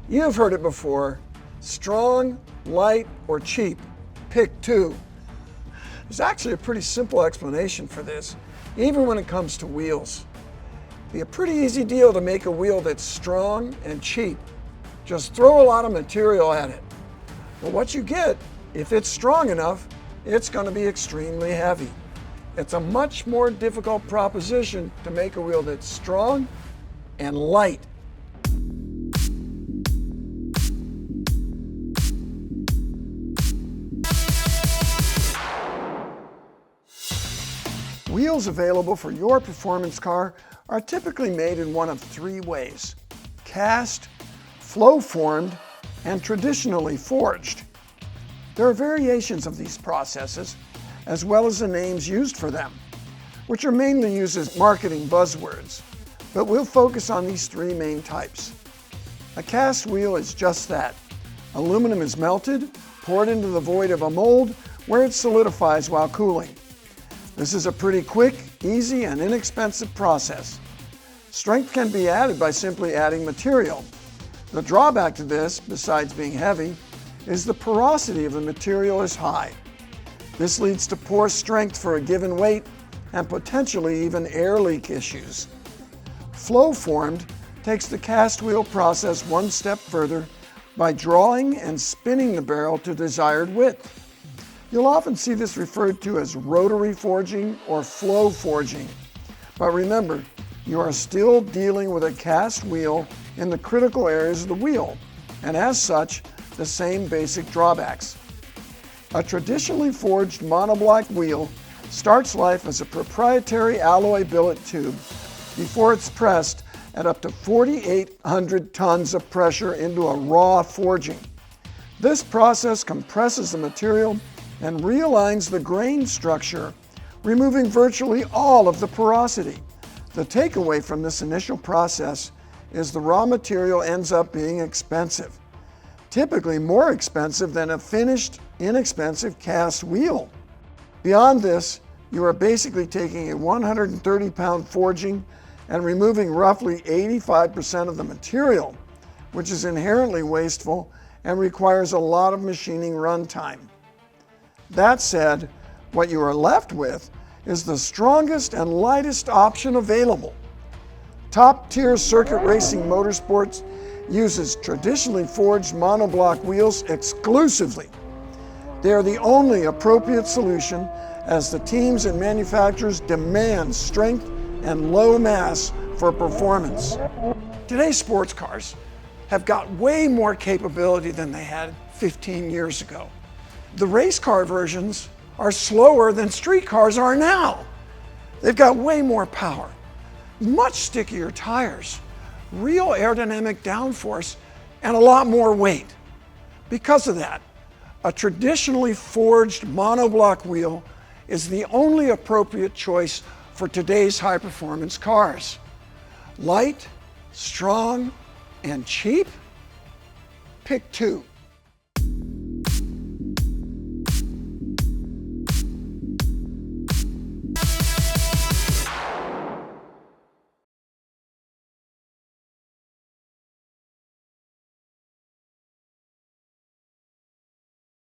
You've heard it before. Strong, light, or cheap. Pick two. There's actually a pretty simple explanation for this, even when it comes to wheels. It'd be a pretty easy deal to make a wheel that's strong and cheap. Just throw a lot of material at it. But what you get, if it's strong enough, it's going to be extremely heavy. It's a much more difficult proposition to make a wheel that's strong and light. Wheels available for your performance car are typically made in one of three ways: cast, flow-formed, and traditionally forged. There are variations of these processes, as well as the names used for them, which are mainly used as marketing buzzwords, but we'll focus on these three main types. A cast wheel is just that. Aluminum is melted, poured into the void of a mold, where it solidifies while cooling. This is a pretty quick, easy, and inexpensive process. Strength can be added by simply adding material. The drawback to this, besides being heavy, is the porosity of the material is high. This leads to poor strength for a given weight and potentially even air leak issues. Flow formed takes the cast wheel process one step further by drawing and spinning the barrel to desired width. You'll often see this referred to as rotary forging or flow forging. But remember, you are still dealing with a cast wheel in the critical areas of the wheel, and as such, the same basic drawbacks. A traditionally forged monoblock wheel starts life as a proprietary alloy billet tube before it's pressed at up to 4,800 tons of pressure into a raw forging. This process compresses the material and realigns the grain structure, removing virtually all of the porosity. The takeaway from this initial process is the raw material ends up being expensive, typically more expensive than a finished, inexpensive cast wheel. Beyond this, you are basically taking a 130-pound forging and removing roughly 85% of the material, which is inherently wasteful and requires a lot of machining runtime. That said, what you are left with is the strongest and lightest option available. Top-tier circuit racing motorsports uses traditionally forged monoblock wheels exclusively. They are the only appropriate solution as the teams and manufacturers demand strength and low mass for performance. Today's sports cars have got way more capability than they had 15 years ago. The race car versions are slower than street cars are now. They've got way more power, much stickier tires, real aerodynamic downforce, and a lot more weight. Because of that, a traditionally forged monoblock wheel is the only appropriate choice for today's high-performance cars. Light, strong, and cheap? Pick two.